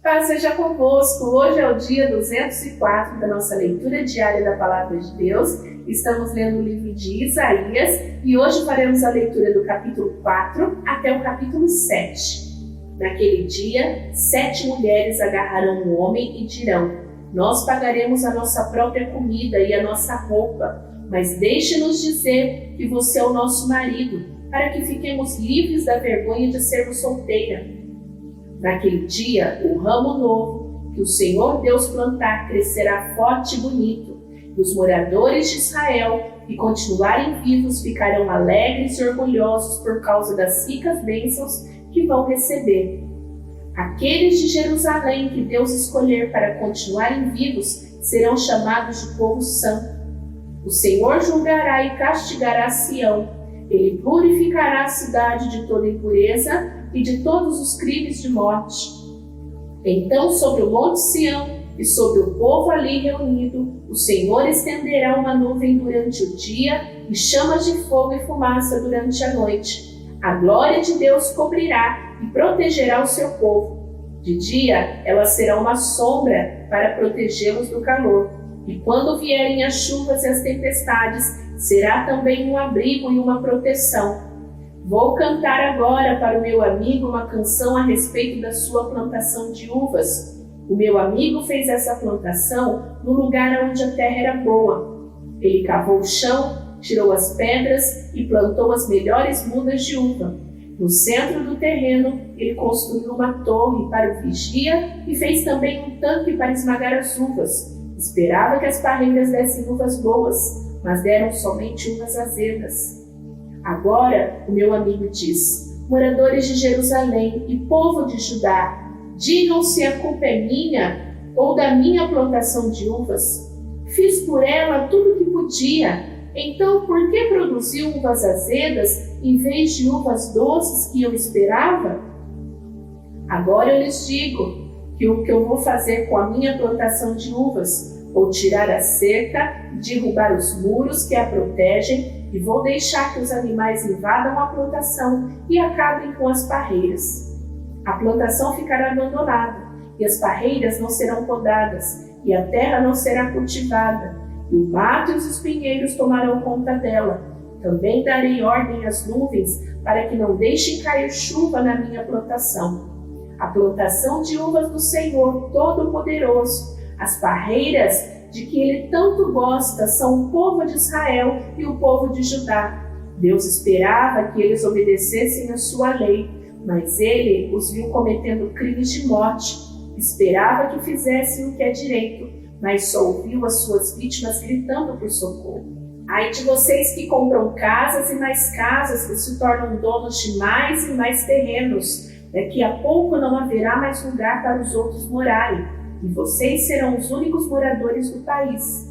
Paz seja convosco. Hoje é o dia 204 da nossa leitura diária da Palavra de Deus. Estamos lendo o livro de Isaías e hoje faremos a leitura do capítulo 4 até o capítulo 7. Naquele dia, 7 mulheres agarrarão um homem e dirão: nós pagaremos a nossa própria comida e a nossa roupa, mas deixe-nos dizer que você é o nosso marido, para que fiquemos livres da vergonha de sermos solteira. Naquele dia, o ramo novo que o Senhor Deus plantar crescerá forte e bonito, e os moradores de Israel que continuarem vivos ficarão alegres e orgulhosos por causa das ricas bênçãos que vão receber. Aqueles de Jerusalém que Deus escolher para continuarem vivos serão chamados de povo santo. O Senhor julgará e castigará Sião. Ele purificará a cidade de toda impureza e de todos os crimes de morte. Então, sobre o monte Sião e sobre o povo ali reunido, o Senhor estenderá uma nuvem durante o dia e chamas de fogo e fumaça durante a noite. A glória de Deus cobrirá e protegerá o seu povo. De dia, ela será uma sombra para protegê-los do calor. E quando vierem as chuvas e as tempestades, será também um abrigo e uma proteção. Vou cantar agora para o meu amigo uma canção a respeito da sua plantação de uvas. O meu amigo fez essa plantação no lugar onde a terra era boa. Ele cavou o chão, tirou as pedras e plantou as melhores mudas de uva. No centro do terreno, ele construiu uma torre para o vigia e fez também um tanque para esmagar as uvas. Esperava que as parreiras dessem uvas boas, mas deram somente uvas azedas. Agora, o meu amigo diz: moradores de Jerusalém e povo de Judá, digam se a culpa é minha ou da minha plantação de uvas. Fiz por ela tudo o que podia. Então, por que produziu uvas azedas em vez de uvas doces que eu esperava? Agora eu lhes digo que o que eu vou fazer com a minha plantação de uvas: vou tirar a cerca, derrubar os muros que a protegem e vou deixar que os animais invadam a plantação e acabem com as parreiras. A plantação ficará abandonada e as parreiras não serão podadas e a terra não será cultivada. E o mato e os espinheiros tomarão conta dela. Também darei ordem às nuvens para que não deixem cair chuva na minha plantação. A plantação de uvas do Senhor Todo-Poderoso, as parreiras de que ele tanto gosta, são o povo de Israel e o povo de Judá. Deus esperava que eles obedecessem a sua lei, mas ele os viu cometendo crimes de morte. Esperava que fizessem o que é direito, mas só ouviu as suas vítimas gritando por socorro. Ai de vocês que compram casas e mais casas, que se tornam donos de mais e mais terrenos. Daqui a pouco não haverá mais lugar para os outros morarem, e vocês serão os únicos moradores do país.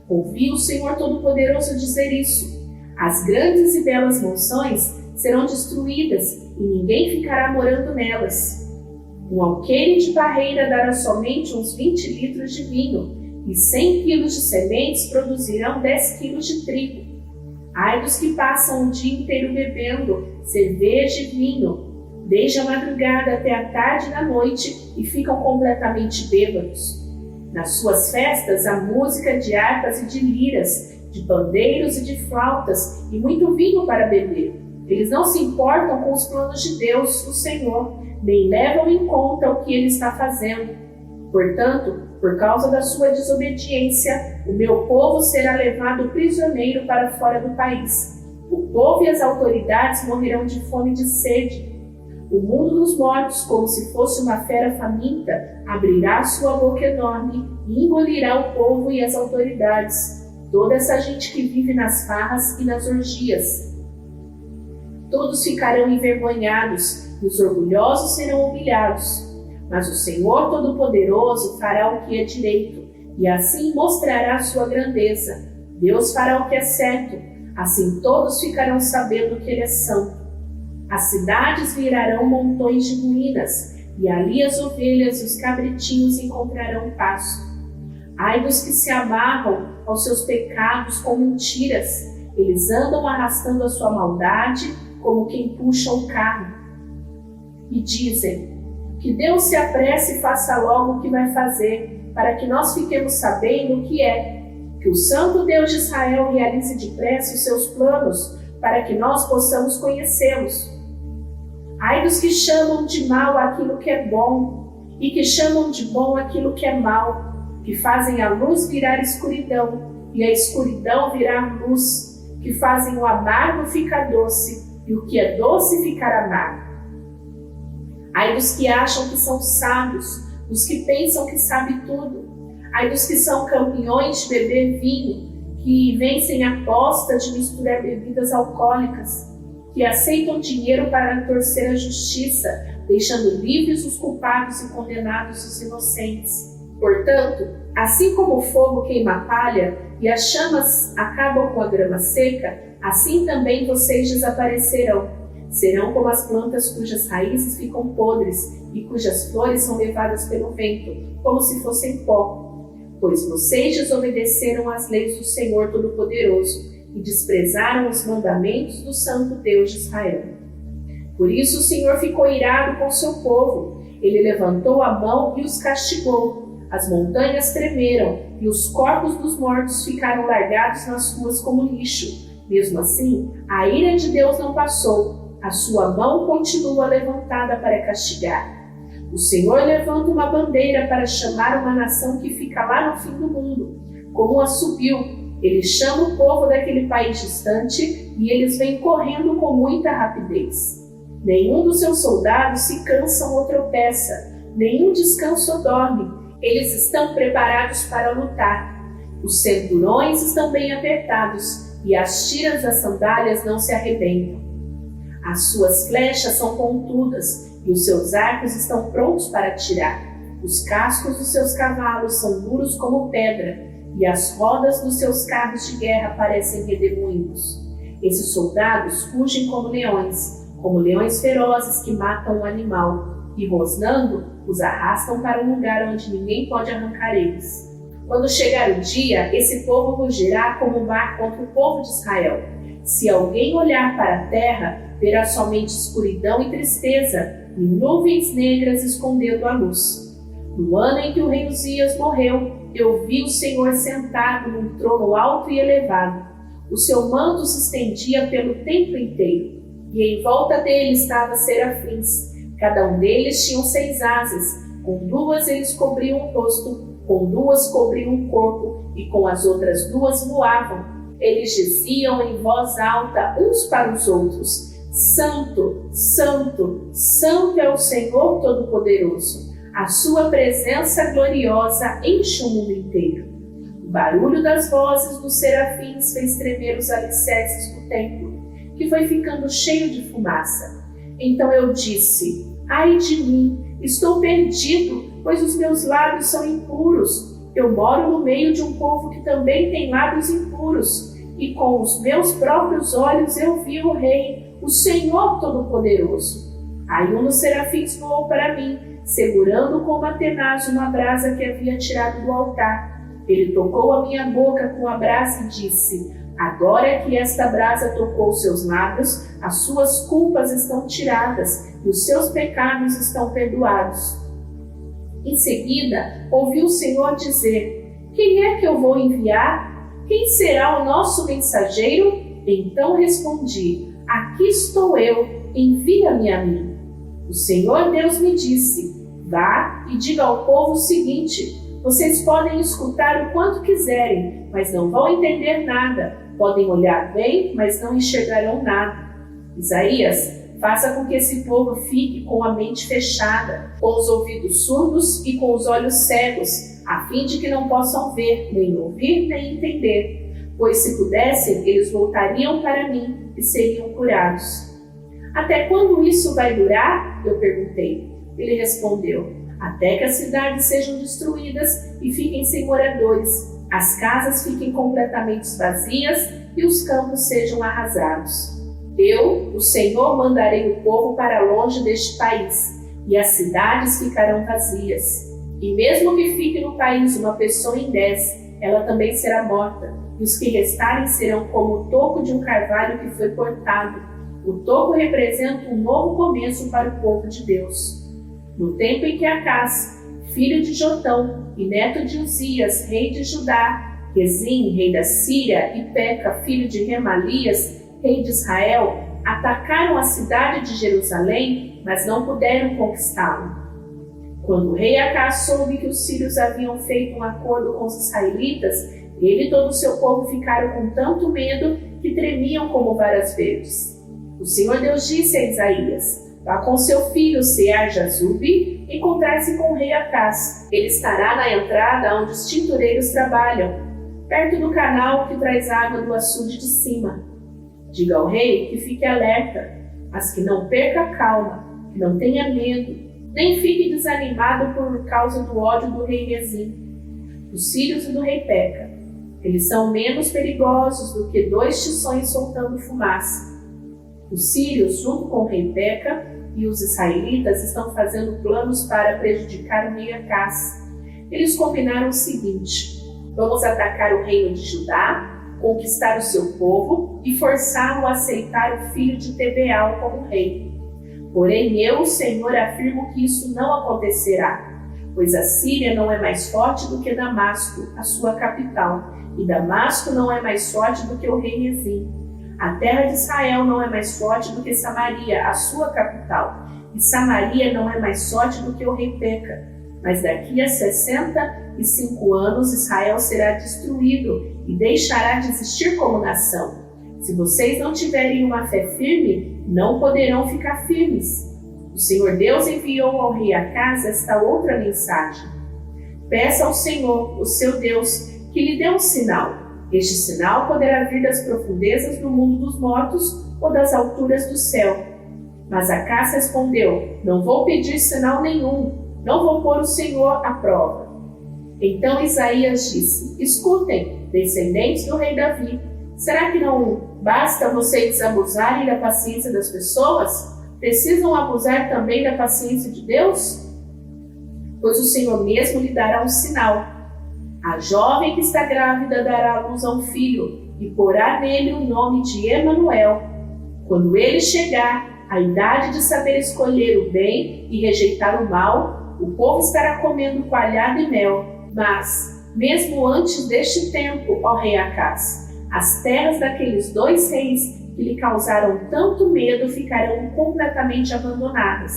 Ouvi o Senhor Todo-Poderoso dizer isso: as grandes e belas mansões serão destruídas e ninguém ficará morando nelas. Um alqueire de parreira dará somente uns 20 litros de vinho, e 100 quilos de sementes produzirão 10 quilos de trigo. Ai dos que passam o dia inteiro bebendo cerveja e vinho, desde a madrugada até a tarde da noite, e ficam completamente bêbados. Nas suas festas há música de harpas e de liras, de pandeiros e de flautas, e muito vinho para beber. Eles não se importam com os planos de Deus, o Senhor, nem levam em conta o que ele está fazendo. Portanto, por causa da sua desobediência, o meu povo será levado prisioneiro para fora do país. O povo e as autoridades morrerão de fome e de sede. O mundo dos mortos, como se fosse uma fera faminta, abrirá sua boca enorme e engolirá o povo e as autoridades, toda essa gente que vive nas farras e nas orgias. Todos ficarão envergonhados e os orgulhosos serão humilhados. Mas o Senhor Todo-Poderoso fará o que é direito e assim mostrará sua grandeza. Deus fará o que é certo, assim todos ficarão sabendo que ele é santo. As cidades virarão montões de ruínas, e ali as ovelhas e os cabritinhos encontrarão pasto. Ai dos que se amarram aos seus pecados com mentiras, eles andam arrastando a sua maldade como quem puxa um carro. E dizem: Que Deus se apresse e faça logo o que vai fazer, para que nós fiquemos sabendo o que é. Que o Santo Deus de Israel realize depressa os seus planos, para que nós possamos conhecê-los. Ai dos que chamam de mal aquilo que é bom, e que chamam de bom aquilo que é mal, que fazem a luz virar escuridão, e a escuridão virar luz, que fazem o amargo ficar doce, e o que é doce ficar amargo. Ai dos que acham que são sábios, dos que pensam que sabem tudo. Ai dos que são campeões de beber vinho, que vencem a aposta de misturar bebidas alcoólicas, que aceitam dinheiro para torcer a justiça, deixando livres os culpados e condenados os inocentes. Portanto, assim como o fogo queima a palha e as chamas acabam com a grama seca, assim também vocês desaparecerão. Serão como as plantas cujas raízes ficam podres e cujas flores são levadas pelo vento, como se fossem pó. Pois vocês desobedeceram às leis do Senhor Todo-Poderoso e desprezaram os mandamentos do Santo Deus de Israel. Por isso o Senhor ficou irado com seu povo. Ele levantou a mão e os castigou. As montanhas tremeram e os corpos dos mortos ficaram largados nas ruas como lixo. Mesmo assim, a ira de Deus não passou. A sua mão continua levantada para castigar. O Senhor levanta uma bandeira para chamar uma nação que fica lá no fim do mundo. Como um assobio, ele chama o povo daquele país distante e eles vêm correndo com muita rapidez. Nenhum dos seus soldados se cansa ou tropeça, nenhum descansa ou dorme. Eles estão preparados para lutar. Os cinturões estão bem apertados e as tiras das sandálias não se arrebentam. As suas flechas são pontudas e os seus arcos estão prontos para atirar. Os cascos dos seus cavalos são duros como pedra e as rodas dos seus carros de guerra parecem redemoinhos. Esses soldados rugem como leões ferozes que matam um animal e, rosnando, os arrastam para um lugar onde ninguém pode arrancar eles. Quando chegar o dia, esse povo rugirá como o mar contra o povo de Israel. Se alguém olhar para a terra, verá somente escuridão e tristeza, e nuvens negras escondendo a luz. No ano em que o rei Uzias morreu, eu vi o Senhor sentado num trono alto e elevado. O seu manto se estendia pelo templo inteiro, e em volta dele estavam serafins. Cada um deles tinha 6 asas. Com 2 eles cobriam o rosto, com 2 cobriam o corpo, e com as outras 2 voavam. Eles diziam em voz alta uns para os outros: Santo, Santo, Santo é o Senhor Todo-Poderoso. A sua presença gloriosa enche o mundo inteiro. O barulho das vozes dos serafins fez tremer os alicerces do templo, que foi ficando cheio de fumaça. Então eu disse: ai de mim, estou perdido, pois os meus lábios são impuros. Eu moro no meio de um povo que também tem lábios impuros, e com os meus próprios olhos eu vi o Rei, o Senhor Todo-Poderoso. Aí um dos serafins voou para mim, segurando com uma tenaz uma brasa que havia tirado do altar. Ele tocou a minha boca com a brasa e disse: agora que esta brasa tocou seus lábios, as suas culpas estão tiradas e os seus pecados estão perdoados. Em seguida, ouvi o Senhor dizer: quem é que eu vou enviar? Quem será o nosso mensageiro? Então respondi: aqui estou eu, envia-me a mim. O Senhor Deus me disse: vá e diga ao povo o seguinte: vocês podem escutar o quanto quiserem, mas não vão entender nada. Podem olhar bem, mas não enxergarão nada. Isaías, faça com que esse povo fique com a mente fechada, com os ouvidos surdos e com os olhos cegos, a fim de que não possam ver, nem ouvir, nem entender. Pois se pudessem, eles voltariam para mim e seriam curados. Até quando isso vai durar? Eu perguntei. Ele respondeu: até que as cidades sejam destruídas e fiquem sem moradores, as casas fiquem completamente vazias e os campos sejam arrasados. Eu, o Senhor, mandarei o povo para longe deste país, e as cidades ficarão vazias. E mesmo que fique no país uma pessoa em 10, ela também será morta, e os que restarem serão como o toco de um carvalho que foi cortado. O toco representa um novo começo para o povo de Deus. No tempo em que Acás, filho de Jotão e neto de Uzias, rei de Judá, Rezim, rei da Síria, e Peca, filho de Remalias, rei de Israel, atacaram a cidade de Jerusalém, mas não puderam conquistá-la. Quando o rei Acás soube que os sírios haviam feito um acordo com os israelitas, ele e todo o seu povo ficaram com tanto medo que tremiam como varas verdes. O Senhor Deus disse a Isaías: vá com seu filho Sear-Jazube encontrar-se com o rei Acás. Ele estará na entrada onde os tintureiros trabalham, perto do canal que traz água do açude de cima. Diga ao rei que fique alerta, mas que não perca a calma, que não tenha medo, nem fique desanimado por causa do ódio do rei Rezim, dos sírios e do rei Peca. Eles são menos perigosos do que 2 tições soltando fumaça. Os sírios, junto com o rei Peca, e os israelitas estão fazendo planos para prejudicar o rei Acás. Eles combinaram o seguinte: vamos atacar o reino de Judá, conquistar o seu povo e forçá-lo a aceitar o filho de Tebeal como rei. Porém, eu, o Senhor, afirmo que isso não acontecerá, pois a Síria não é mais forte do que Damasco, a sua capital, e Damasco não é mais forte do que o rei Rezim. A terra de Israel não é mais forte do que Samaria, a sua capital, e Samaria não é mais forte do que o rei Peca. Mas daqui a 65 anos Israel será destruído e deixará de existir como nação. Se vocês não tiverem uma fé firme, não poderão ficar firmes. O Senhor Deus enviou ao rei Acás esta outra mensagem: peça ao Senhor, o seu Deus, que lhe dê um sinal. Este sinal poderá vir das profundezas do mundo dos mortos ou das alturas do céu. Mas Acás respondeu: não vou pedir sinal nenhum, não vou pôr o Senhor à prova. Então Isaías disse: escutem, descendentes do rei Davi, será que não basta vocês abusarem da paciência das pessoas? Precisam abusar também da paciência de Deus? Pois o Senhor mesmo lhe dará um sinal. A jovem que está grávida dará à luz a um filho e porá nele o nome de Emanuel. Quando ele chegar à idade de saber escolher o bem e rejeitar o mal, o povo estará comendo coalhada e mel. Mas, mesmo antes deste tempo, ó rei Acás, as terras daqueles 2 reis que lhe causaram tanto medo ficarão completamente abandonadas.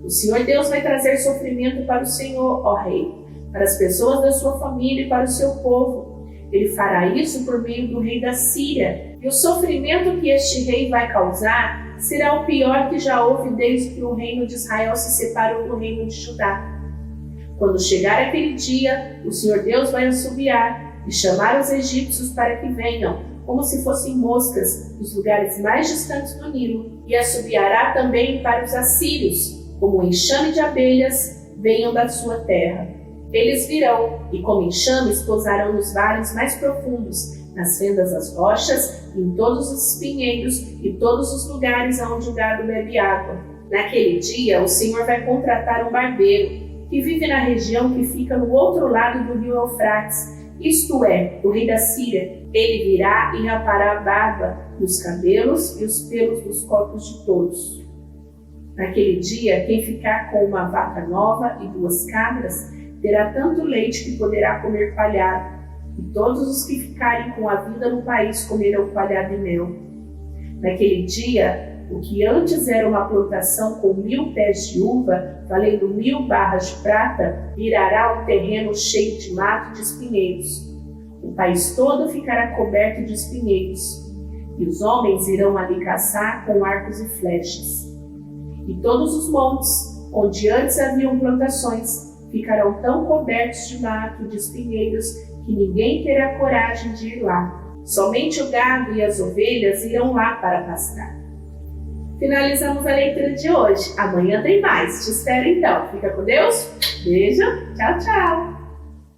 O Senhor Deus vai trazer sofrimento para o Senhor, ó rei, para as pessoas da sua família e para o seu povo. Ele fará isso por meio do rei da Síria, e o sofrimento que este rei vai causar será o pior que já houve desde que o reino de Israel se separou do reino de Judá. Quando chegar aquele dia, o Senhor Deus vai assobiar e chamar os egípcios para que venham, como se fossem moscas, dos lugares mais distantes do Nilo, e assobiará também para os assírios, como um enxame de abelhas venham da sua terra. Eles virão e, como enxames, pousarão nos vales mais profundos, nas fendas das rochas, em todos os espinheiros e todos os lugares onde o gado bebe água. Naquele dia, o Senhor vai contratar um barbeiro, que vive na região que fica no outro lado do rio Eufrates, isto é, o rei da Síria. Ele virá e rapará a barba, e os cabelos e os pelos dos corpos de todos. Naquele dia, quem ficar com uma vaca nova e 2 cabras, terá tanto leite que poderá comer coalhada, e todos os que ficarem com a vida no país comerão coalhada e mel. Naquele dia, o que antes era uma plantação com 1000 pés de uva, valendo 1000 barras de prata, virará um terreno cheio de mato de espinheiros. O país todo ficará coberto de espinheiros, e os homens irão ali caçar com arcos e flechas. E todos os montes, onde antes haviam plantações, ficarão tão cobertos de mato, de espinheiros, que ninguém terá coragem de ir lá. Somente o gado e as ovelhas irão lá para pastar. Finalizamos a leitura de hoje. Amanhã tem mais. Te espero então. Fica com Deus. Beijo. Tchau, tchau.